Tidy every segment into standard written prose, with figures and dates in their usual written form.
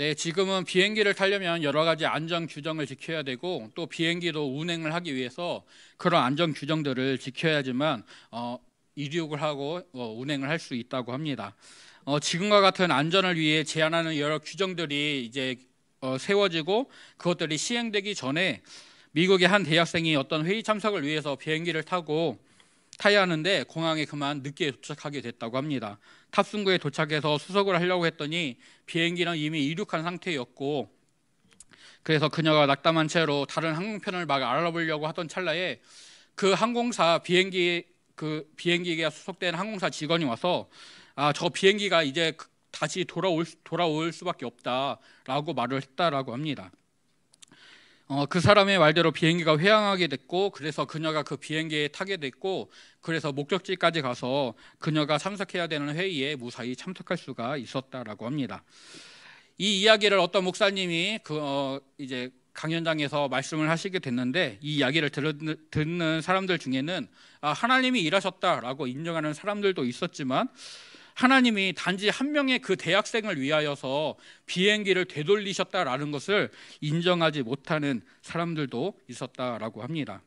네, 지금은 비행기를 타려면 여러 가지 안전 규정을 지켜야 되고 또 비행기도 운행을 하기 위해서 그런 안전 규정들을 지켜야지만 이륙을 하고 운행을 할 수 있다고 합니다. 지금과 같은 안전을 위해 제한하는 여러 규정들이 이제 세워지고 그것들이 시행되기 전에 미국의 한 대학생이 어떤 회의 참석을 위해서 비행기를 타야 하는데 공항에 그만 늦게 도착하게 됐다고 합니다. 탑승구에 도착해서 수속을 하려고 했더니 비행기는 이미 이륙한 상태였고, 그래서 그녀가 낙담한 채로 다른 항공편을 막 알아보려고 하던 찰나에 그 항공사 비행기가 수속된 항공사 직원이 와서 저 비행기가 이제 다시 돌아올 수밖에 없다라고 말을 했다라고 합니다. 그 사람의 말대로 비행기가 회항하게 됐고, 그래서 그녀가 그 비행기에 타게 됐고, 그래서 목적지까지 가서 그녀가 참석해야 되는 회의에 무사히 참석할 수가 있었다라고 합니다. 이 이야기를 어떤 목사님이 이제 강연장에서 말씀을 하시게 됐는데, 이 이야기를 듣는 사람들 중에는 하나님이 일하셨다라고 인정하는 사람들도 있었지만, 하나님이 단지 한 명의 그 대학생을 위하여서 비행기를 되돌리셨다라는 것을 인정하지 못하는 사람들도 있었다라고 합니다.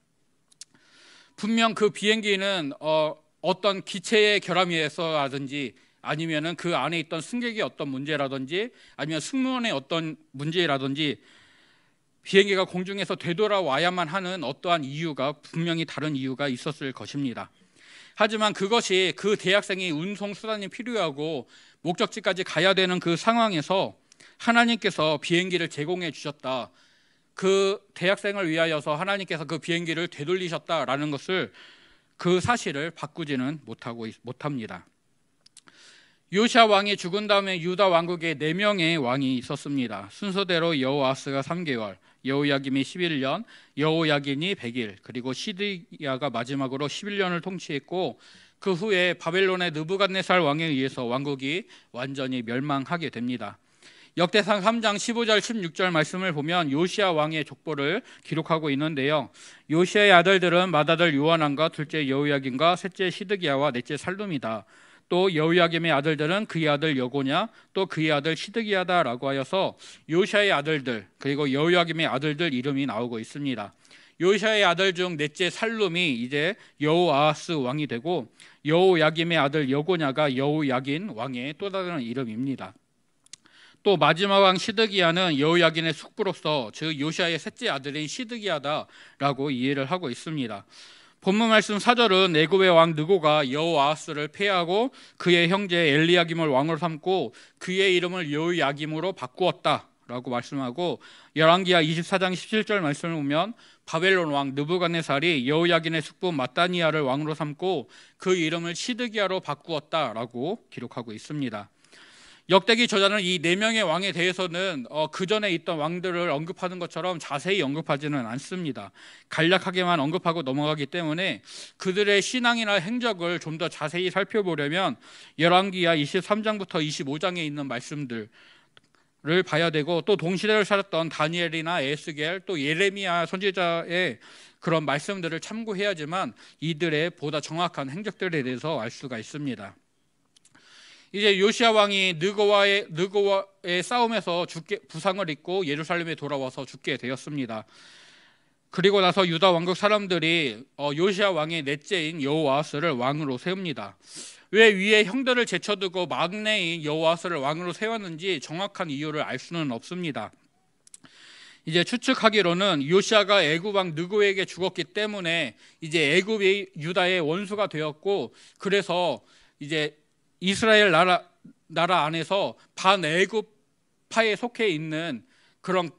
분명 그 비행기는 어떤 기체의 결함에서라든지 아니면은 그 안에 있던 승객의 어떤 문제라든지 아니면 승무원의 어떤 문제라든지 비행기가 공중에서 되돌아와야만 하는 어떠한 이유가 분명히 다른 이유가 있었을 것입니다. 하지만 그것이 그 대학생이 운송 수단이 필요하고 목적지까지 가야 되는 그 상황에서 하나님께서 비행기를 제공해 주셨다, 그 대학생을 위하여서 하나님께서 그 비행기를 되돌리셨다라는 것을, 그 사실을 바꾸지는 못합니다. 요시야 왕이 죽은 다음에 유다 왕국에 4명의 왕이 있었습니다. 순서대로 여호아스가 3개월, 여호야김이 11년, 여호야긴이 100일, 그리고 시드기야가 마지막으로 11년을 통치했고, 그 후에 바벨론의 느부갓네살 왕에 의해서 왕국이 완전히 멸망하게 됩니다. 역대상 3장 15절 16절 말씀을 보면 요시야 왕의 족보를 기록하고 있는데요, 요시야의 아들들은 맏아들 요하난과 둘째 여호야긴과 셋째 시드기야와 넷째 살룸이다. 또 여호야김의 아들들은 그의 아들 여고냐, 또 그의 아들 시드기야다라고 하여서 요시야의 아들들 그리고 여호야김의 아들들 이름이 나오고 있습니다. 요시야의 아들 중 넷째 살룸이 이제 여호아하스 왕이 되고, 여호야김의 아들 여고냐가 여호야긴 왕의 또 다른 이름입니다. 또 마지막 왕 시드기야는 여호야긴의 숙부로서, 즉 요시야의 셋째 아들인 시드기야다라고 이해를 하고 있습니다. 본문 말씀 4절은 애굽의 왕 느고가 여호아하스를 패하고 그의 형제 엘리야김을 왕으로 삼고 그의 이름을 여호야김으로 바꾸었다라고 말씀하고, 열왕기하 24장 17절 말씀을 보면 바벨론 왕 느부갓네살이 여호야긴의 숙부 마따니아를 왕으로 삼고 그 이름을 시드기야로 바꾸었다라고 기록하고 있습니다. 역대기 저자는 이 4명의 왕에 대해서는 그 전에 있던 왕들을 언급하는 것처럼 자세히 언급하지는 않습니다. 간략하게만 언급하고 넘어가기 때문에 그들의 신앙이나 행적을 좀 더 자세히 살펴보려면 열왕기하 23장부터 25장에 있는 말씀들을 봐야 되고, 또 동시대를 살았던 다니엘이나 에스겔, 또 예레미야 선지자의 그런 말씀들을 참고해야지만 이들의 보다 정확한 행적들에 대해서 알 수가 있습니다. 이제 요시야 왕이 느고와의 싸움에서 부상을 입고 예루살렘에 돌아와서 죽게 되었습니다. 그리고 나서 유다 왕국 사람들이 요시야 왕의 넷째인 여호아하스를 왕으로 세웁니다. 왜 위에 형들을 제쳐두고 막내인 여호아하스를 왕으로 세웠는지 정확한 이유를 알 수는 없습니다. 이제 추측하기로는 요시야가 애굽 왕 느고에게 죽었기 때문에 이제 애굽이 유다의 원수가 되었고, 그래서 이제 이스라엘 나라 안에서 반애굽파에 속해 있는 그런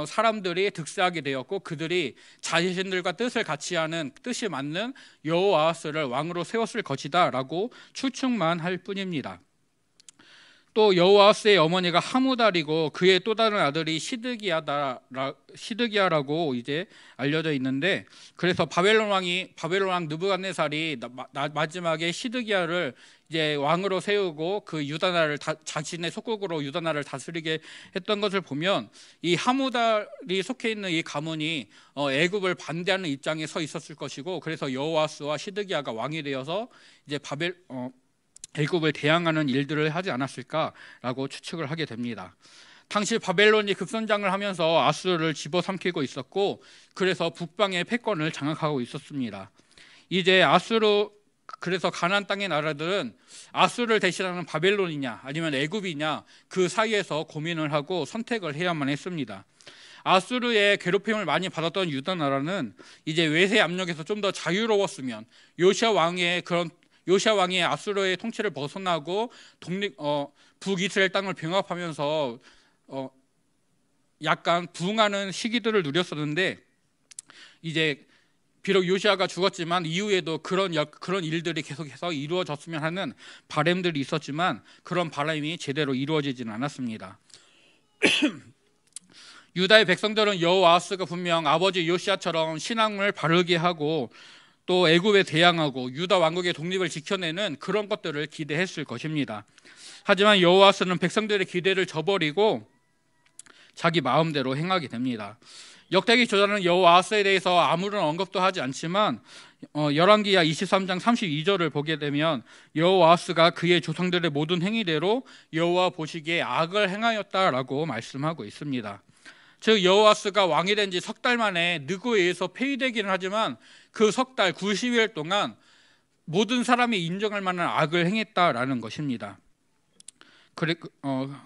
사람들이 득세하게 되었고, 그들이 자신들과 뜻을 같이 하는, 뜻이 맞는 여호아하스를 왕으로 세웠을 것이다 라고 추측만 할 뿐입니다. 또 여호아하스의 어머니가 하무달이고 그의 또 다른 아들이 시드기야라고 이제 알려져 있는데, 그래서 바벨론 왕 느부갓네살이 마지막에 시드기야를 이제 왕으로 세우고 그 유다나를 자신의 속국으로 유다나를 다스리게 했던 것을 보면, 이 하무달이 속해 있는 이 가문이 애굽을 반대하는 입장에 서 있었을 것이고, 그래서 여호아하스와 시드기야가 왕이 되어서 이제 애굽을 대항하는 일들을 하지 않았을까라고 추측을 하게 됩니다. 당시 바벨론이 급선장을 하면서 아수르를 집어삼키고 있었고, 그래서 북방의 패권을 장악하고 있었습니다. 이제 그래서 가나안 땅의 나라들은 아수르를 대신하는 바벨론이냐 아니면 애굽이냐, 그 사이에서 고민을 하고 선택을 해야만 했습니다. 아수르의 괴롭힘을 많이 받았던 유다 나라는 이제 외세 압력에서 좀 더 자유로웠으면 요시아 왕이 아수르의 통치를 벗어나고 북이스라엘 땅을 병합하면서 약간 부흥하는 시기들을 누렸었는데, 이제 비록 요시아가 죽었지만 이후에도 그런 일들이 계속해서 이루어졌으면 하는 바람들이 있었지만 그런 바람이 제대로 이루어지지는 않았습니다. 유다의 백성들은 여호아하스가 분명 아버지 요시아처럼 신앙을 바르게 하고 또 애굽에 대항하고 유다 왕국의 독립을 지켜내는 그런 것들을 기대했을 것입니다. 하지만 여호아하스는 백성들의 기대를 저버리고 자기 마음대로 행하게 됩니다. 역대기 저자는 여호아하스에 대해서 아무런 언급도 하지 않지만 열왕기하 23장 32절을 보게 되면 여호아하스가 그의 조상들의 모든 행위대로 여호와 보시기에 악을 행하였다라고 말씀하고 있습니다. 즉 여호아하스가 왕이 된 지 석 달 만에 느고에 의해서 폐위되기는 하지만 그 석 달 90일 동안 모든 사람이 인정할 만한 악을 행했다라는 것입니다.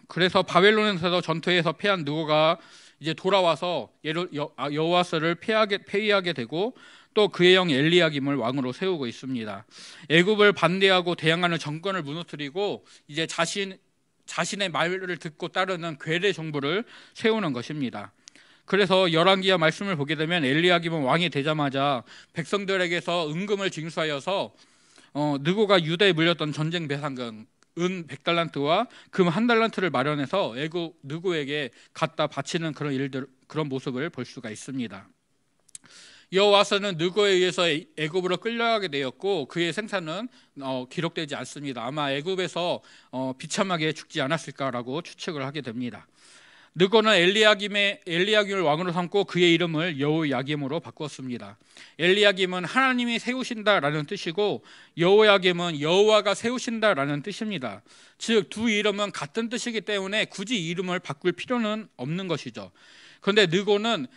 그래서 바벨론에서 전투에서 패한 느고가 이제 돌아와서 여호아스를 폐위하게 되고 또 그의 형 엘리야김을 왕으로 세우고 있습니다. 애굽을 반대하고 대항하는 정권을 무너뜨리고 이제 자신의 말을 듣고 따르는 괴뢰 정부를 세우는 것입니다. 그래서 열왕기하 말씀을 보게 되면 엘리야김은 왕이 되자마자 백성들에게서 은금을 징수하여서 느고가 유다에 물렸던 전쟁 배상금 은 100달란트와 금 1달란트를 마련해서 느고에게 갖다 바치는 그런 모습을 볼 수가 있습니다. 여호아스는 느고에 의해서 애굽으로 끌려가게 되었고 그의 생사는 기록되지 않습니다. 아마 애굽에서 비참하게 죽지 않았을까라고 추측을 하게 됩니다. 느고는 엘리야김을 왕으로 삼고 그의 이름을 여호야김으로 바꾸었습니다. 엘리야김은 하나님이 세우신다라는 뜻이고 여호야김은 여호와가 세우신다라는 뜻입니다. 즉 두 이름은 같은 뜻이기 때문에 굳이 이름을 바꿀 필요는 없는 것이죠. 그런데 느고는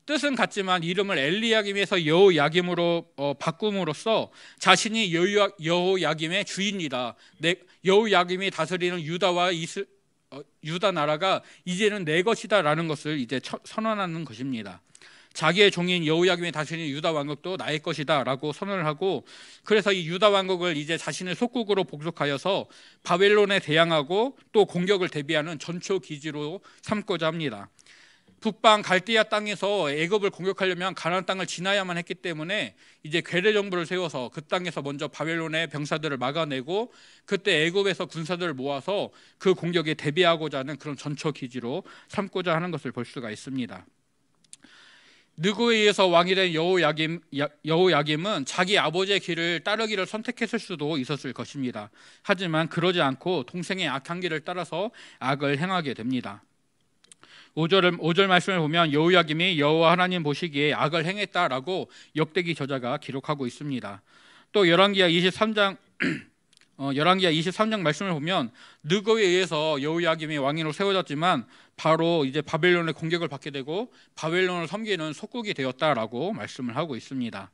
뜻은 같지만 이름을 엘리야김에서 여호야김으로 바꿈으로써 자신이 여호야김의 주인이다, 여호야김이 다스리는 유다 나라가 이제는 내 것이다 라는 것을 이제 선언하는 것입니다. 자기의 종인 여호야김이 다스리는 유다 왕국도 나의 것이다 라고 선언을 하고, 그래서 이 유다 왕국을 이제 자신의 속국으로 복속하여서 바벨론에 대항하고 또 공격을 대비하는 전초 기지로 삼고자 합니다. 북방 갈대아 땅에서 애굽을 공격하려면 가나안 땅을 지나야만 했기 때문에 이제 괴뢰 정부를 세워서 그 땅에서 먼저 바벨론의 병사들을 막아내고 그때 애굽에서 군사들을 모아서 그 공격에 대비하고자 하는 그런 전초 기지로 삼고자 하는 것을 볼 수가 있습니다. 느고에 의해서 왕이 된 여호야김은 자기 아버지의 길을 따르기를 선택했을 수도 있었을 것입니다. 하지만 그러지 않고 동생의 악한 길을 따라서 악을 행하게 됩니다. 5절 말씀을 보면 여호야김이 여호와 하나님 보시기에 악을 행했다라고 역대기 저자가 기록하고 있습니다. 또 열왕기하 23장 말씀을 보면 느고에 의해서 여호야김이 왕으로 세워졌지만 바로 이제 바벨론의 공격을 받게 되고 바벨론을 섬기는 속국이 되었다라고 말씀을 하고 있습니다.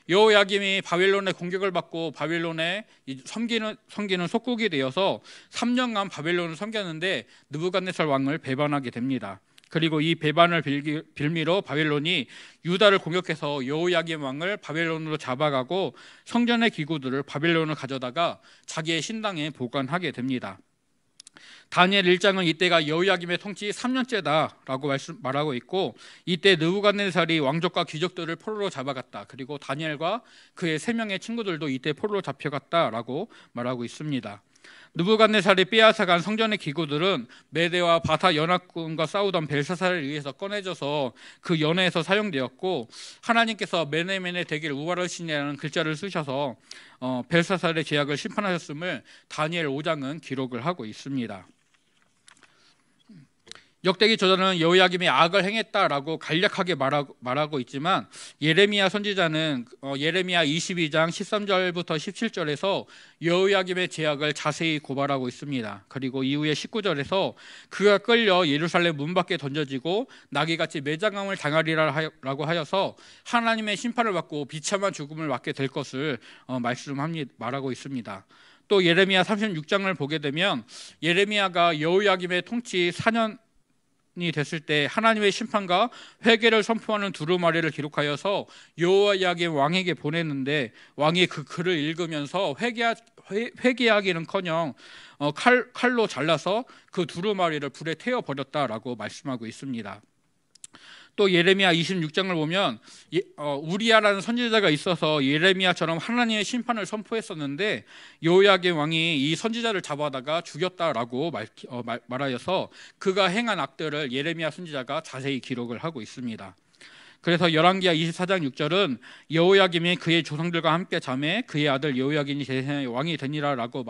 여호야김이 바벨론의 공격을 받고 바벨론에 섬기는 속국이 되어서 3년간 바벨론을 섬겼는데 느부갓네살 왕을 배반하게 됩니다. 그리고 이 배반을 빌미로 바벨론이 유다를 공격해서 여호야김 왕을 바벨론으로 잡아가고 성전의 기구들을 바벨론으로 가져다가 자기의 신당에 보관하게 됩니다. 다니엘 1장은 이때가 여호야김의 통치 3년째다라고 말하고 있고, 이때 느부갓네살이 왕족과 귀족들을 포로로 잡아갔다. 그리고 다니엘과 그의 3명의 친구들도 이때 포로로 잡혀갔다라고 말하고 있습니다. 느부갓네살이 빼앗아간 성전의 기구들은 메대와 바사 연합군과 싸우던 벨사살에 의해서 꺼내져서 그 연회에서 사용되었고, 하나님께서 메네메네 대길 우바르시니라는 글자를 쓰셔서 벨사살의 제약을 심판하셨음을 다니엘 5장은 기록을 하고 있습니다. 역대기 저자는 여호야김이 악을 행했다라고 간략하게 말하고 있지만 예레미야 선지자는 예레미야 22장 13절부터 17절에서 여호야김의 죄악을 자세히 고발하고 있습니다. 그리고 이후에 19절에서 그가 끌려 예루살렘 문 밖에 던져지고 나귀같이 매장함을 당하리라고 하여서 하나님의 심판을 받고 비참한 죽음을 맞게 될 것을 말하고 있습니다. 또 예레미야 36장을 보게 되면 예레미야가 여호야김의 통치 4년이 됐을 때 하나님의 심판과 회개를 선포하는 두루마리를 기록하여서 여호야김 왕에게 보냈는데 왕이 그 글을 읽으면서 회개하기는커녕 칼로 잘라서 그 두루마리를 불에 태워 버렸다라고 말씀하고 있습니다. 또 예레미야 26장을 보면 우리야라는 선지자가 있어서 예레미야처럼 하나님의 심판을 선포했었는데 여호야김 왕이 이 선지자를 잡아다가 죽였다라고 말하여서 그가 행한 악들을 예레미야 선지자가 자세히 기록을 하고 있습니다. 그래서 열왕기하 24장 6절은 여호야김이 그의 조상들과 함께 잠에 그의 아들 여호야김이 제 왕이 되니라라고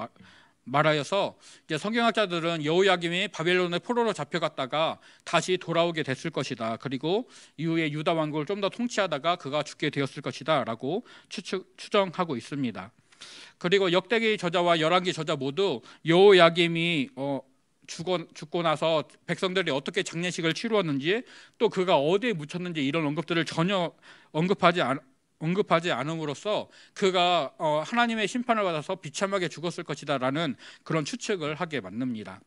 말하여서 이제 성경학자들은 여호야김이 바벨론의 포로로 잡혀갔다가 다시 돌아오게 됐을 것이다. 그리고 이후에 유다 왕국을 좀 더 통치하다가 그가 죽게 되었을 것이다라고 추정하고 있습니다. 그리고 역대기 저자와 열왕기 저자 모두 여호야김이 죽고 나서 백성들이 어떻게 장례식을 치루었는지 또 그가 어디에 묻혔는지 이런 언급들을 전혀 언급하지 않음으로써 그가 하나님의 심판을 받아서 비참하게 죽었을 것이다라는 그런 추측을 하게 만듭니다.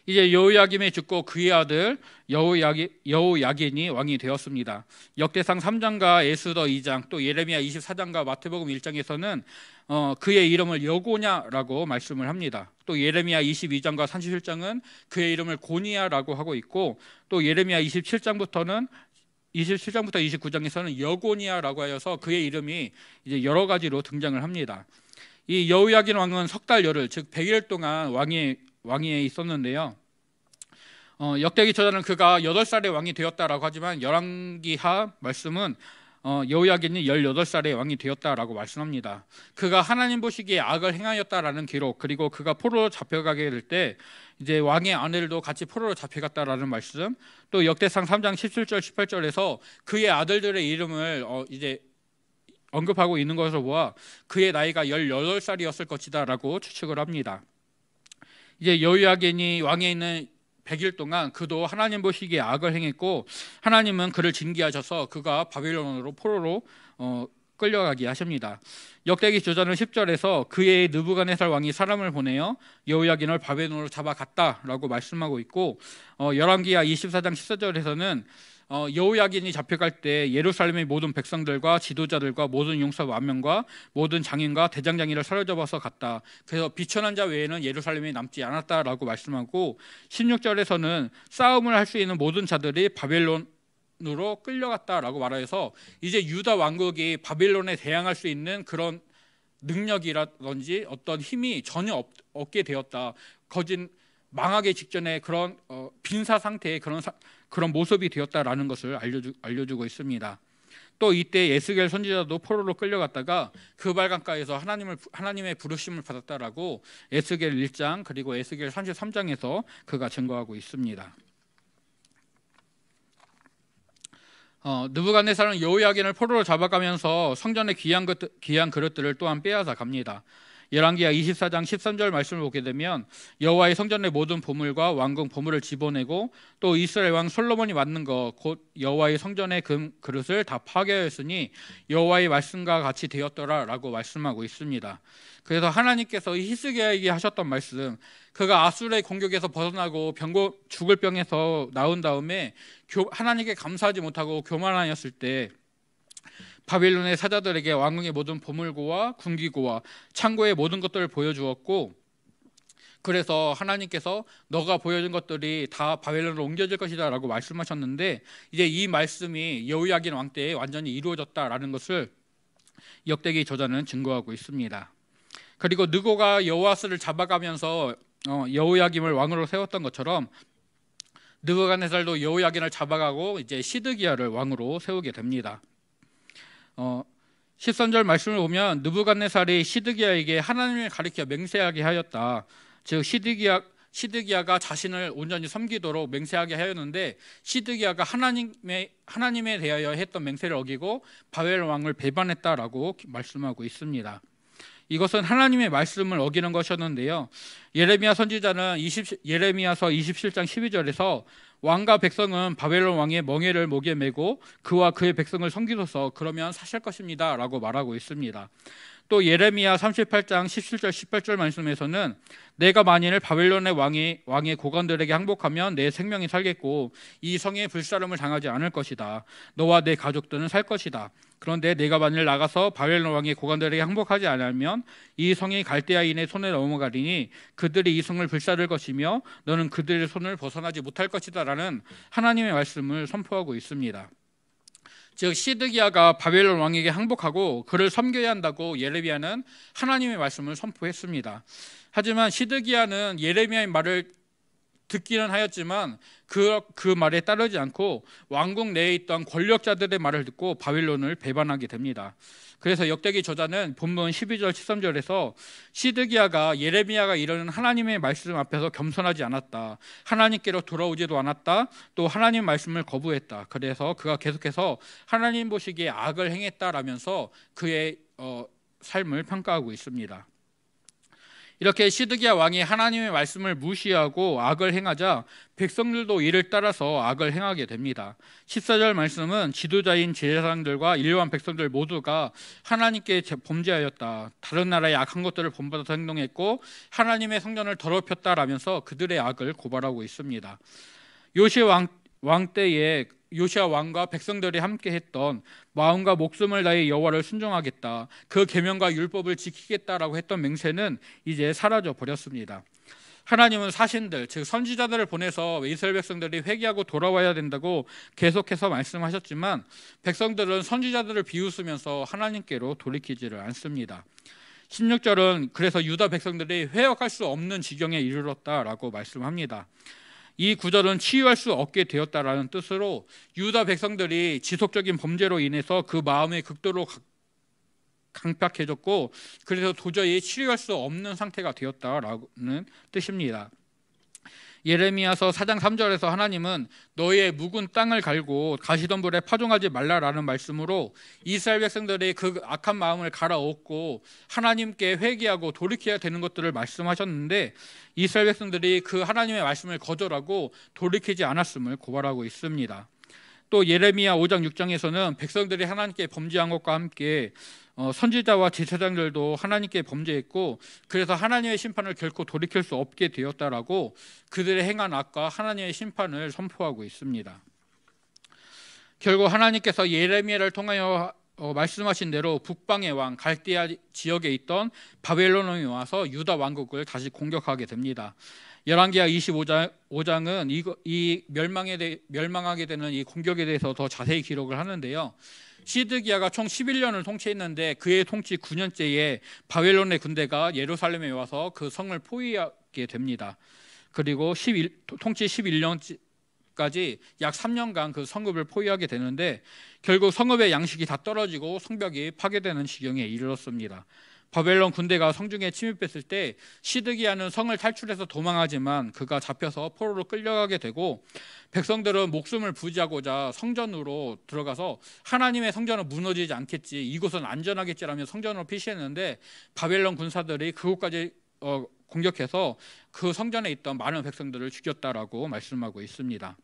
이제 여호야김이 죽고 그의 아들 여호야긴이 왕이 되었습니다. 역대상 3장과 에스더 2장 또 예레미야 24장과 마태복음 1장에서는 그의 이름을 여고냐라고 말씀을 합니다. 또 예레미야 22장과 31장은 그의 이름을 고니야라고 하고 있고 또 예레미야 27장부터 29장에서는 여고니야라고 하여서 그의 이름이 이제 여러 가지로 등장을 합니다. 이 여호야긴 왕은 석 달 열흘 즉 100일 동안 왕위에 있었는데요. 역대기 저자는 그가 8살에 왕이 되었다라고 하지만 열왕기하 말씀은 여호야긴이 18살에 왕이 되었다라고 말씀합니다. 그가 하나님 보시기에 악을 행하였다라는 기록 그리고 그가 포로로 잡혀가게 될 때 이제 왕의 아내들도 같이 포로로 잡혀갔다라는 말씀 또 역대상 3장 17절 18절에서 그의 아들들의 이름을 이제 언급하고 있는 것으로 보아 그의 나이가 18살이었을 것이다라고 추측을 합니다. 이제 여호야긴이 왕에 있는 100일 동안 그도 하나님 보시기에 악을 행했고 하나님은 그를 징계하셔서 그가 바벨론으로 포로로 끌려가게 하십니다. 역대기 저자는 10절에서 그의 느부갓네살 왕이 사람을 보내어 여호야긴을 바벨론으로 잡아갔다라고 말씀하고 있고 열왕기하 24장 14절에서는 여호야긴이 잡혀갈 때 예루살렘의 모든 백성들과 지도자들과 모든 용사 만명과 모든 장인과 대장장이를 사로잡아서 갔다. 그래서 비천한 자 외에는 예루살렘에 남지 않았다라고 말씀하고 16절에서는 싸움을 할 수 있는 모든 자들이 바벨론으로 끌려갔다라고 말하여서 이제 유다 왕국이 바벨론에 대항할 수 있는 그런 능력이라든지 어떤 힘이 전혀 없게 되었다. 망하기 직전에 그런 빈사 상태의 그런 모습이 되었다라는 것을 알려주고 있습니다. 또 이때 에스겔 선지자도 포로로 끌려갔다가 그발강가에서 하나님의 부르심을 받았다라고 에스겔 1장 그리고 에스겔 33장에서 그가 증거하고 있습니다. 느부갓네살은 여호야긴을 포로로 잡아가면서 성전의 귀한 그릇들을 또한 빼앗아 갑니다. 열왕기하 24장 13절 말씀을 보게 되면 여호와의 성전의 모든 보물과 왕궁 보물을 집어내고 또 이스라엘 왕 솔로몬이 만든 것 곧 여호와의 성전의 금 그릇을 다 파괴하였으니 여호와의 말씀과 같이 되었더라라고 말씀하고 있습니다. 그래서 하나님께서 히스기야에게 하셨던 말씀 그가 아수르의 공격에서 벗어나고 죽을 병에서 나온 다음에 하나님께 감사하지 못하고 교만하였을 때 바벨론의 사자들에게 왕궁의 모든 보물고와 군기고와 창고의 모든 것들을 보여주었고 그래서 하나님께서 너가 보여준 것들이 다 바벨론으로 옮겨질 것이다 라고 말씀하셨는데 이제 이 말씀이 여호야긴 왕 때에 완전히 이루어졌다라는 것을 역대기 저자는 증거하고 있습니다. 그리고 느고가 여호아스를 잡아가면서 여호야김을 왕으로 세웠던 것처럼 느부갓네살도 여호야긴을 잡아가고 이제 시드기야를 왕으로 세우게 됩니다. 13절 말씀을 보면 느부갓네살이 시드기야에게 하나님을 가리켜 맹세하게 하였다. 즉 시드기야가 자신을 온전히 섬기도록 맹세하게 하였는데 시드기야가 하나님에 대하여 했던 맹세를 어기고 바벨론 왕을 배반했다라고 말씀하고 있습니다. 이것은 하나님의 말씀을 어기는 것이었는데요. 예레미야 선지자는 예레미야서 27장 12절에서 왕과 백성은 바벨론 왕의 멍에를 목에 메고 그와 그의 백성을 섬기소서, 그러면 사실 것입니다 라고 말하고 있습니다. 또 예레미야 38장 17절 18절 말씀에서는 내가 만일 바벨론의 왕의 고관들에게 항복하면 내 생명이 살겠고 이 성에 불사름을 당하지 않을 것이다. 너와 내 가족들은 살 것이다. 그런데 내가 만일 나가서 바벨론 왕의 고관들에게 항복하지 않으면 이 성이 갈대아인의 손에 넘어가리니 그들이 이 성을 불사를 것이며 너는 그들의 손을 벗어나지 못할 것이다 라는 하나님의 말씀을 선포하고 있습니다. 즉 시드기야가 바벨론 왕에게 항복하고 그를 섬겨야 한다고 예레미야는 하나님의 말씀을 선포했습니다. 하지만 시드기야는 예레미야의 말을 듣기는 하였지만 그 말에 따르지 않고 왕궁 내에 있던 권력자들의 말을 듣고 바벨론을 배반하게 됩니다. 그래서 역대기 저자는 본문 12절 13절에서 시드기야가 예레미야가 이르는 하나님의 말씀 앞에서 겸손하지 않았다, 하나님께로 돌아오지도 않았다, 또 하나님 말씀을 거부했다, 그래서 그가 계속해서 하나님 보시기에 악을 행했다라면서 그의 삶을 평가하고 있습니다. 이렇게 시드기야 왕이 하나님의 말씀을 무시하고 악을 행하자 백성들도 이를 따라서 악을 행하게 됩니다. 14절 말씀은 지도자인 제사장들과 일반 백성들 모두가 하나님께 범죄하였다, 다른 나라의 악한 것들을 본받아서 행동했고 하나님의 성전을 더럽혔다라면서 그들의 악을 고발하고 있습니다. 요시야 왕 때에 요시야 왕과 백성들이 함께 했던 마음과 목숨을 다해 여호와를 순종하겠다, 그 계명과 율법을 지키겠다라고 했던 맹세는 이제 사라져 버렸습니다. 하나님은 사신들, 즉 선지자들을 보내서 이스라엘 백성들이 회개하고 돌아와야 된다고 계속해서 말씀하셨지만 백성들은 선지자들을 비웃으면서 하나님께로 돌이키지를 않습니다. 16절은 그래서 유다 백성들이 회역할 수 없는 지경에 이르렀다라고 말씀합니다. 이 구절은 치유할 수 없게 되었다라는 뜻으로 유다 백성들이 지속적인 범죄로 인해서 그 마음이 극도로 강팍해졌고 그래서 도저히 치유할 수 없는 상태가 되었다라는 뜻입니다. 예레미야서 4장 3절에서 하나님은 너의 묵은 땅을 갈고 가시덤불에 파종하지 말라라는 말씀으로 이스라엘 백성들이 그 악한 마음을 갈아엎고 하나님께 회개하고 돌이켜야 되는 것들을 말씀하셨는데 이스라엘 백성들이 그 하나님의 말씀을 거절하고 돌이키지 않았음을 고발하고 있습니다. 또 예레미야 5장 6장에서는 백성들이 하나님께 범죄한 것과 함께 선지자와 제사장들도 하나님께 범죄했고 그래서 하나님의 심판을 결코 돌이킬 수 없게 되었다라고 그들의 행한 악과 하나님의 심판을 선포하고 있습니다. 결국 하나님께서 예레미야를 통하여 말씀하신 대로 북방의 왕 갈대아 지역에 있던 바벨론이 와서 유다 왕국을 다시 공격하게 됩니다. 열왕기하 25장은 이 멸망하게 되는 이 공격에 대해서 더 자세히 기록을 하는데요. 시드기야가 총 11년을 통치했는데 그의 통치 9년째에 바벨론의 군대가 예루살렘에 와서 그 성을 포위하게 됩니다. 그리고 통치 11년까지 약 3년간 그 성읍을 포위하게 되는데 결국 성읍의 양식이 다 떨어지고 성벽이 파괴되는 지경에 이르렀습니다. 바벨론 군대가 성중에 침입했을 때 시드기야는 성을 탈출해서 도망하지만 그가 잡혀서 포로로 끌려가게 되고 백성들은 목숨을 부지하고자 성전으로 들어가서 하나님의 성전은 무너지지 않겠지, 이곳은 안전하겠지라며 성전으로 피시했는데 바벨론 군사들이 그곳까지 공격해서 그 성전에 있던 많은 백성들을 죽였다라고 말씀하고 있습니다.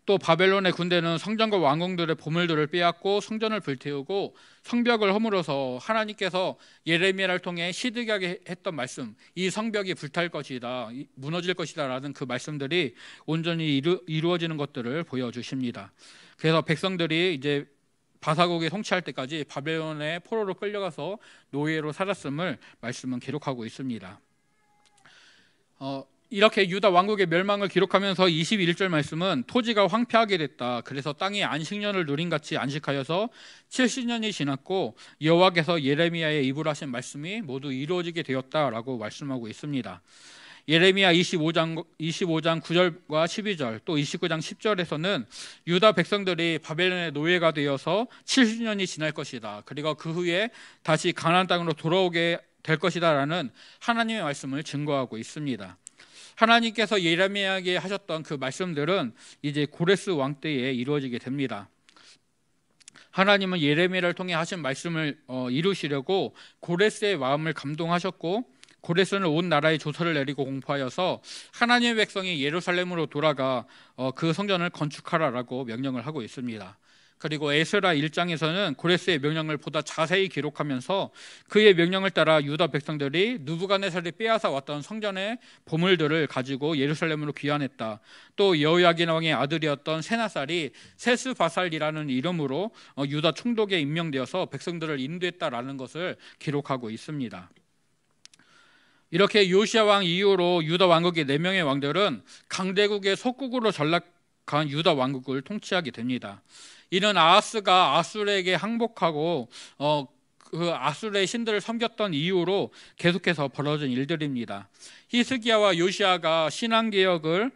또 바벨론의 군대는 성전과 왕궁들의 보물들을 빼앗고 성전을 불태우고 성벽을 허물어서 하나님께서 예레미야를 통해 시드기야에게 했던 말씀, 이 성벽이 불탈 것이다, 무너질 것이다 라는 그 말씀들이 온전히 이루어지는 것들을 보여주십니다. 그래서 백성들이 이제 바사국이 통치할 때까지 바벨론의 포로로 끌려가서 노예로 살았음을 말씀은 기록하고 있습니다. 이렇게 유다 왕국의 멸망을 기록하면서 21절 말씀은 토지가 황폐하게 됐다, 그래서 땅이 안식년을 누린같이 안식하여서 70년이 지났고 여호와께서 예레미야의 입으로 하신 말씀이 모두 이루어지게 되었다라고 말씀하고 있습니다. 예레미야 25장 9절과 12절 또 29장 10절에서는 유다 백성들이 바벨론의 노예가 되어서 70년이 지날 것이다, 그리고 그 후에 다시 가나안 땅으로 돌아오게 될 것이다 라는 하나님의 말씀을 증거하고 있습니다. 하나님께서 예레미야에게 하셨던 그 말씀들은 이제 고레스 왕 때에 이루어지게 됩니다. 하나님은 예레미야를 통해 하신 말씀을 이루시려고 고레스의 마음을 감동하셨고, 고레스는 온 나라에 조서를 내리고 공포하여서 하나님의 백성이 예루살렘으로 돌아가 그 성전을 건축하라라고 명령을 하고 있습니다. 그리고 에스라 1장에서는 고레스의 명령을 보다 자세히 기록하면서 그의 명령을 따라 유다 백성들이 느부갓네살이 빼앗아 왔던 성전의 보물들을 가지고 예루살렘으로 귀환했다. 또 여호야긴 왕의 아들이었던 세나살이 세스바살이라는 이름으로 유다 총독에 임명되어서 백성들을 인도했다라는 것을 기록하고 있습니다. 이렇게 요시야 왕 이후로 유다 왕국의 4명의 왕들은 강대국의 속국으로 전락한 유다 왕국을 통치하게 됩니다. 이는 아하스가 아수르에게 항복하고 그 아수르의 신들을 섬겼던 이후로 계속해서 벌어진 일들입니다. 히스기야와 요시야가 신앙개혁을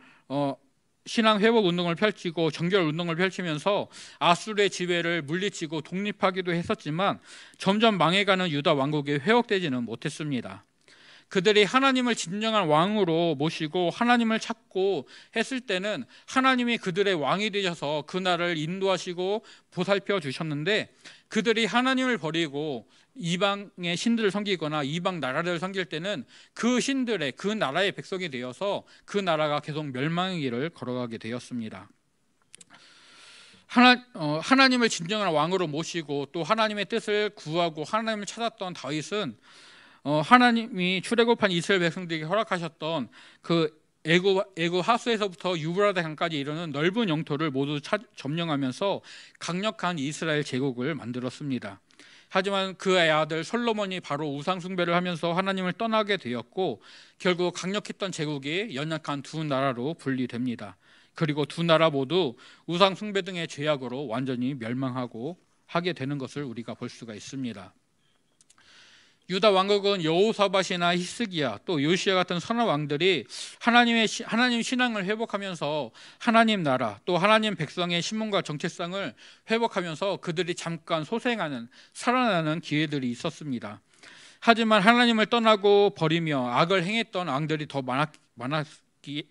신앙 회복 운동을 펼치고 정결 운동을 펼치면서 아수르의 지배를 물리치고 독립하기도 했었지만 점점 망해가는 유다 왕국이 회복되지는 못했습니다. 그들이 하나님을 진정한 왕으로 모시고 하나님을 찾고 했을 때는 하나님이 그들의 왕이 되셔서 그 나라를 인도하시고 보살펴 주셨는데, 그들이 하나님을 버리고 이방의 신들을 섬기거나 이방 나라를 섬길 때는 그 신들의 그 나라의 백성이 되어서 그 나라가 계속 멸망의 길을 걸어가게 되었습니다. 하나님을 진정한 왕으로 모시고 또 하나님의 뜻을 구하고 하나님을 찾았던 다윗은 하나님이 출애굽한 이스라엘 백성들에게 허락하셨던 그 애굽 하수에서부터 유브라데 강까지 이르는 넓은 영토를 모두 점령하면서 강력한 이스라엘 제국을 만들었습니다. 하지만 그의 아들 솔로몬이 바로 우상 숭배를 하면서 하나님을 떠나게 되었고, 결국 강력했던 제국이 연약한 두 나라로 분리됩니다. 그리고 두 나라 모두 우상 숭배 등의 죄악으로 완전히 멸망하고 하게 되는 것을 우리가 볼 수가 있습니다. 유다 왕국은 여호사밧이나 히스기야 또 요시야 같은 선한 왕들이 하나님 신앙을 회복하면서 하나님 나라 또 하나님 백성의 신분과 정체성을 회복하면서 그들이 잠깐 소생하는 살아나는 기회들이 있었습니다. 하지만 하나님을 떠나고 버리며 악을 행했던 왕들이 더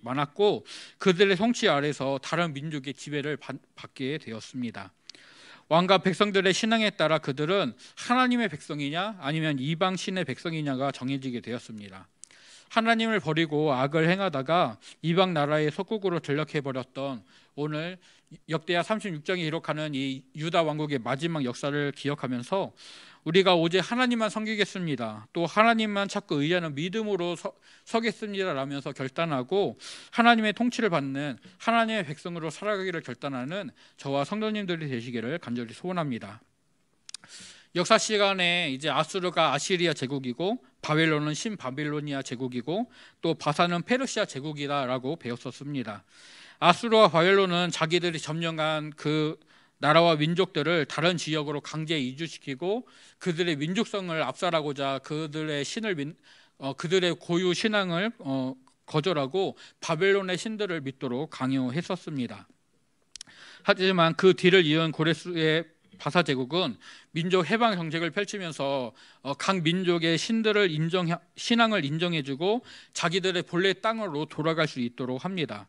많았고 그들의 통치 아래서 다른 민족의 지배를 받게 되었습니다. 왕과 백성들의 신앙에 따라 그들은 하나님의 백성이냐 아니면 이방 신의 백성이냐가 정해지게 되었습니다. 하나님을 버리고 악을 행하다가 이방 나라의 속국으로 전락해버렸던 오늘 역대하 36장에 기록하는 이 유다 왕국의 마지막 역사를 기억하면서 우리가 오직 하나님만 섬기겠습니다, 또 하나님만 찾고 의지하는 믿음으로 서겠습니다 라면서 결단하고 하나님의 통치를 받는 하나님의 백성으로 살아가기를 결단하는 저와 성도님들이 되시기를 간절히 소원합니다. 역사 시간에 이제 아수르가 아시리아 제국이고 바벨론은 신바빌로니아 제국이고 또 바사는 페르시아 제국이다라고 배웠었습니다. 아수르와 바벨론은 자기들이 점령한 그 나라와 민족들을 다른 지역으로 강제 이주시키고 그들의 민족성을 압살하고자 그들의 그들의 고유 신앙을 거절하고 바벨론의 신들을 믿도록 강요했었습니다. 하지만 그 뒤를 이은 고레스의 바사 제국은 민족 해방 정책을 펼치면서 각 민족의 신앙을 인정해주고 자기들의 본래 땅으로 돌아갈 수 있도록 합니다.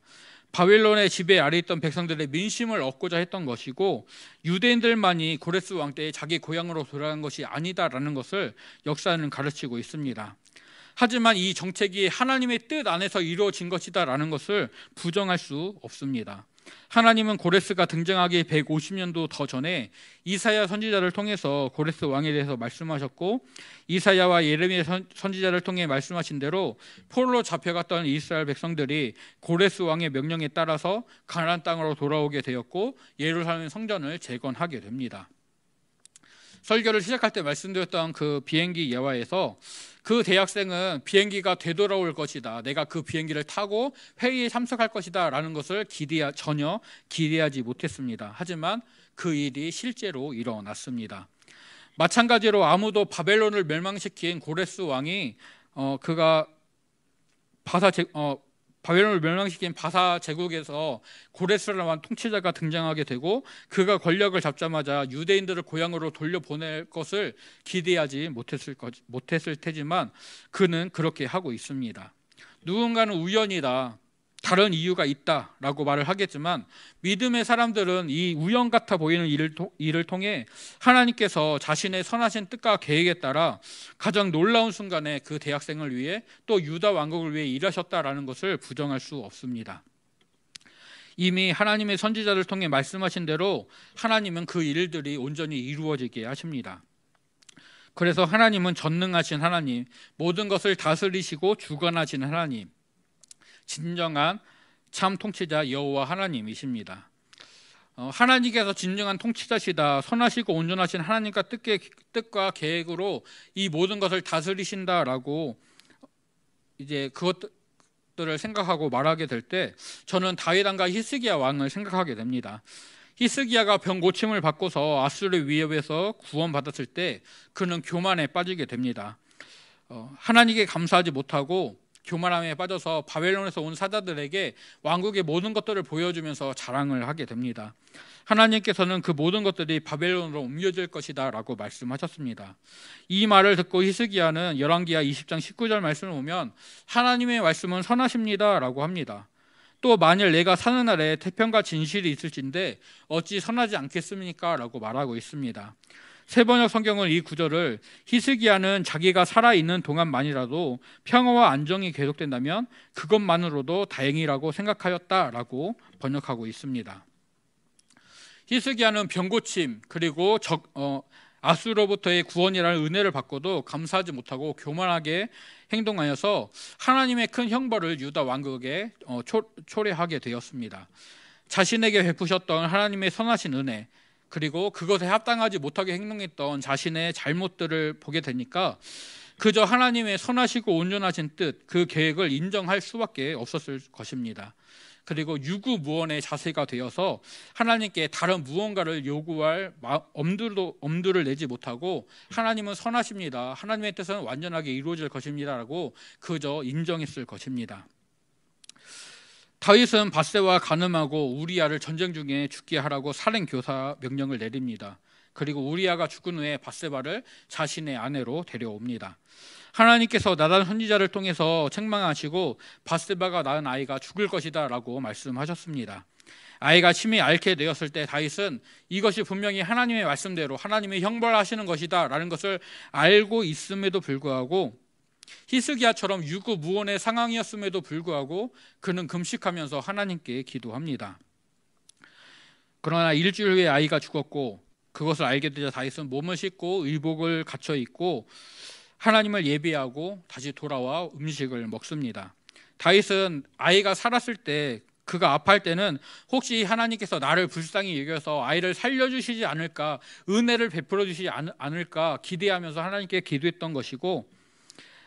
바벨론의 지배 아래 있던 백성들의 민심을 얻고자 했던 것이고 유대인들만이 고레스 왕 때에 자기 고향으로 돌아간 것이 아니다라는 것을 역사는 가르치고 있습니다. 하지만 이 정책이 하나님의 뜻 안에서 이루어진 것이다라는 것을 부정할 수 없습니다. 하나님은 고레스가 등장하기 150년도 더 전에 이사야 선지자를 통해서 고레스 왕에 대해서 말씀하셨고, 이사야와 예레미야 선지자를 통해 말씀하신 대로 포로로 잡혀갔던 이스라엘 백성들이 고레스 왕의 명령에 따라서 가나안 땅으로 돌아오게 되었고 예루살렘 성전을 재건하게 됩니다. 설교를 시작할 때 말씀드렸던 그 비행기 예화에서 그 대학생은 비행기가 되돌아올 것이다, 내가 그 비행기를 타고 회의에 참석할 것이다 라는 것을 전혀 기대하지 못했습니다. 하지만 그 일이 실제로 일어났습니다. 마찬가지로 아무도 바벨론을 멸망시킨 고레스 왕이 바벨론을 멸망시킨 바사 제국에서 고레스라는 통치자가 등장하게 되고 그가 권력을 잡자마자 유대인들을 고향으로 돌려보낼 것을 기대하지 못했을 테지만 그는 그렇게 하고 있습니다. 누군가는 우연이다, 다른 이유가 있다라고 말을 하겠지만, 믿음의 사람들은 이 우연 같아 보이는 일을 통해 하나님께서 자신의 선하신 뜻과 계획에 따라 가장 놀라운 순간에 그 대학생을 위해 또 유다 왕국을 위해 일하셨다라는 것을 부정할 수 없습니다. 이미 하나님의 선지자를 통해 말씀하신 대로 하나님은 그 일들이 온전히 이루어지게 하십니다. 그래서 하나님은 전능하신 하나님, 모든 것을 다스리시고 주관하시는 하나님, 진정한 참 통치자 여호와 하나님이십니다. 하나님께서 진정한 통치자시다, 선하시고 온전하신 하나님과 뜻과 계획으로 이 모든 것을 다스리신다라고 이제 그것들을 생각하고 말하게 될 때, 저는 다윗 왕과 히스기야 왕을 생각하게 됩니다. 히스기야가 병 고침을 받고서 아수르의 위협에서 구원받았을 때 그는 교만에 빠지게 됩니다. 하나님께 감사하지 못하고 교만함에 빠져서 바벨론에서 온 사자들에게 왕국의 모든 것들을 보여주면서 자랑을 하게 됩니다. 하나님께서는 그 모든 것들이 바벨론으로 옮겨질 것이다 라고 말씀하셨습니다. 이 말을 듣고 히스기야는 열왕기하 20장 19절 말씀을 보면 하나님의 말씀은 선하십니다 라고 합니다. 또 만일 내가 사는 날에 태평과 진실이 있을진데 어찌 선하지 않겠습니까? 라고 말하고 있습니다. 세번역 성경은 이 구절을 히스기야는 자기가 살아있는 동안만이라도 평화와 안정이 계속된다면 그것만으로도 다행이라고 생각하였다라고 번역하고 있습니다. 히스기야는 병고침 그리고 아수로부터의 구원이라는 은혜를 받고도 감사하지 못하고 교만하게 행동하여서 하나님의 큰 형벌을 유다 왕국에 초래하게 되었습니다. 자신에게 베푸셨던 하나님의 선하신 은혜, 그리고 그것에 합당하지 못하게 행동했던 자신의 잘못들을 보게 되니까 그저 하나님의 선하시고 온전하신 뜻, 그 계획을 인정할 수밖에 없었을 것입니다. 그리고 유구무원의 자세가 되어서 하나님께 다른 무언가를 요구할 엄두를 내지 못하고 하나님은 선하십니다, 하나님의 뜻은 완전하게 이루어질 것입니다 라고 그저 인정했을 것입니다. 다윗은 밧세와 간음하고 우리야를 전쟁 중에 죽게 하라고 살인 교사 명령을 내립니다. 그리고 우리야가 죽은 후에 밧세바를 자신의 아내로 데려옵니다. 하나님께서 나단 선지자를 통해서 책망하시고 밧세바가 낳은 아이가 죽을 것이다 라고 말씀하셨습니다. 아이가 심히 앓게 되었을 때 다윗은 이것이 분명히 하나님의 말씀대로 하나님이 형벌하시는 것이다 라는 것을 알고 있음에도 불구하고, 히스기야처럼 유구무원의 상황이었음에도 불구하고 그는 금식하면서 하나님께 기도합니다. 그러나 일주일 후에 아이가 죽었고 그것을 알게 되자 다윗은 몸을 씻고 의복을 갖춰 입고 하나님을 예배하고 다시 돌아와 음식을 먹습니다. 다윗은 아이가 살았을 때, 그가 아파할 때는 혹시 하나님께서 나를 불쌍히 여겨서 아이를 살려주시지 않을까, 은혜를 베풀어 주시지 않을까 기대하면서 하나님께 기도했던 것이고,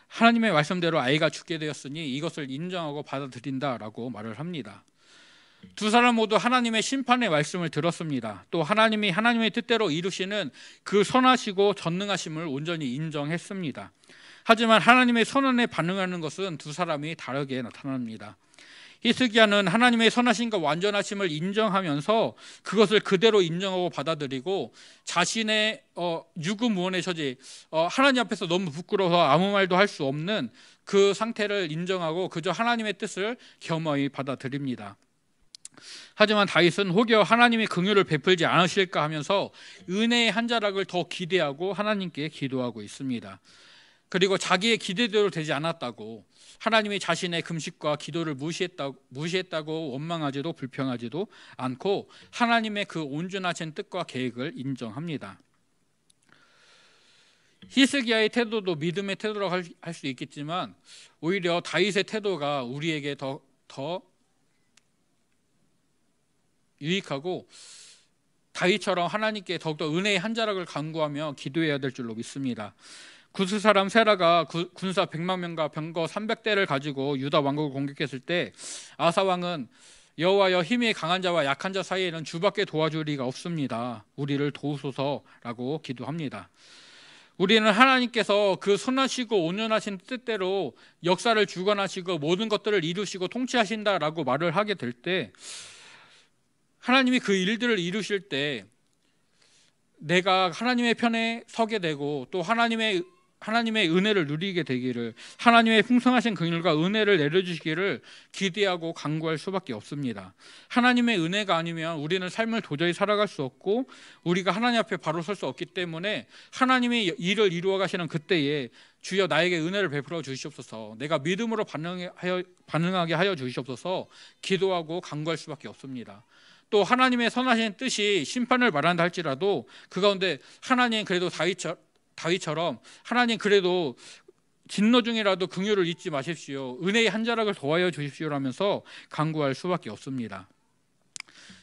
하나님의 말씀대로 아이가 죽게 되었으니 이것을 인정하고 받아들인다라고 말을 합니다. 두 사람 모두 하나님의 심판의 말씀을 들었습니다. 또 하나님이 하나님의 뜻대로 이루시는 그 선하시고 전능하심을 온전히 인정했습니다. 하지만 하나님의 선언에 반응하는 것은 두 사람이 다르게 나타납니다. 히스기야는 하나님의 선하심과 완전하심을 인정하면서 그것을 그대로 인정하고 받아들이고 자신의 유구무원의 처지, 하나님 앞에서 너무 부끄러워서 아무 말도 할 수 없는 그 상태를 인정하고 그저 하나님의 뜻을 겸허히 받아들입니다. 하지만 다윗은 혹여 하나님이 긍휼을 베풀지 않으실까 하면서 은혜의 한 자락을 더 기대하고 하나님께 기도하고 있습니다. 그리고 자기의 기대대로 되지 않았다고, 하나님이 자신의 금식과 기도를 무시했다고 원망하지도 불평하지도 않고 하나님의 그 온전하신 뜻과 계획을 인정합니다. 히스기야의 태도도 믿음의 태도라고 할 수 있겠지만 오히려 다윗의 태도가 우리에게 더 유익하고, 다윗처럼 하나님께 더욱더 은혜의 한 자락을 간구하며 기도해야 될 줄로 믿습니다. 구스 사람 세라가 군사 100만 명과 병거 300대를 가지고 유다 왕국을 공격했을 때 아사 왕은 여호와여, 힘이 강한 자와 약한 자 사이에는 주밖에 도와줄 리가 없습니다, 우리를 도우소서라고 기도합니다. 우리는 하나님께서 그 선하시고 온전하신 뜻대로 역사를 주관하시고 모든 것들을 이루시고 통치하신다라고 말을 하게 될 때, 하나님이 그 일들을 이루실 때 내가 하나님의 편에 서게 되고 또 하나님의 하나님의 은혜를 누리게 되기를, 하나님의 풍성하신 긍휼과 은혜를 내려주시기를 기대하고 간구할 수밖에 없습니다. 하나님의 은혜가 아니면 우리는 삶을 도저히 살아갈 수 없고 우리가 하나님 앞에 바로 설 수 없기 때문에 하나님의 일을 이루어 가시는 그때에 주여 나에게 은혜를 베풀어 주시옵소서, 내가 믿음으로 반응하게 하여 주시옵소서 기도하고 간구할 수밖에 없습니다. 또 하나님의 선하신 뜻이 심판을 말한다 할지라도 그 가운데 하나님 그래도 다윗처럼 하나님 그래도 진노 중이라도 긍휼을 잊지 마십시오, 은혜의 한 자락을 더하여 주십시오라면서 간구할 수밖에 없습니다.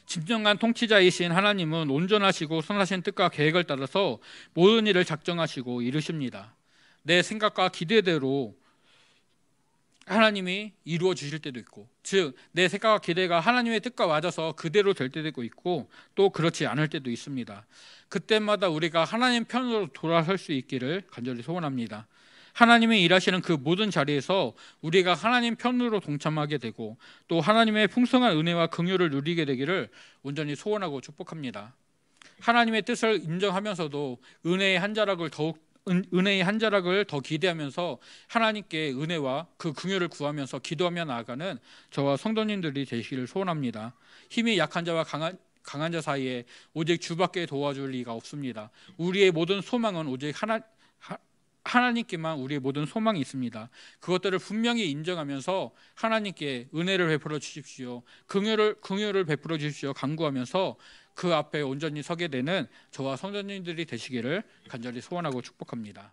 진정한 통치자이신 하나님은 온전하시고 선하신 뜻과 계획을 따라서 모든 일을 작정하시고 이루십니다. 내 생각과 기대대로 하나님이 이루어 주실 때도 있고, 즉 내 생각과 기대가 하나님의 뜻과 맞아서 그대로 될 때도 있고 또 그렇지 않을 때도 있습니다. 그때마다 우리가 하나님 편으로 돌아설 수 있기를 간절히 소원합니다. 하나님이 일하시는 그 모든 자리에서 우리가 하나님 편으로 동참하게 되고 또 하나님의 풍성한 은혜와 긍휼을 누리게 되기를 온전히 소원하고 축복합니다. 하나님의 뜻을 인정하면서도 은혜의 한 자락을 더 기대하면서 하나님께 은혜와 그 긍휼을 구하면서 기도하며 나아가는 저와 성도님들이 되시기를 소원합니다. 힘이 약한 자와 강한 자 사이에 오직 주밖에 도와줄 리가 없습니다. 우리의 모든 소망은 오직 하나님께만 우리의 모든 소망이 있습니다. 그것들을 분명히 인정하면서 하나님께 은혜를 베풀어 주십시오, 긍휼을 베풀어 주십시오 간구하면서 그 앞에 온전히 서게 되는 저와 성도님들이 되시기를 간절히 소원하고 축복합니다.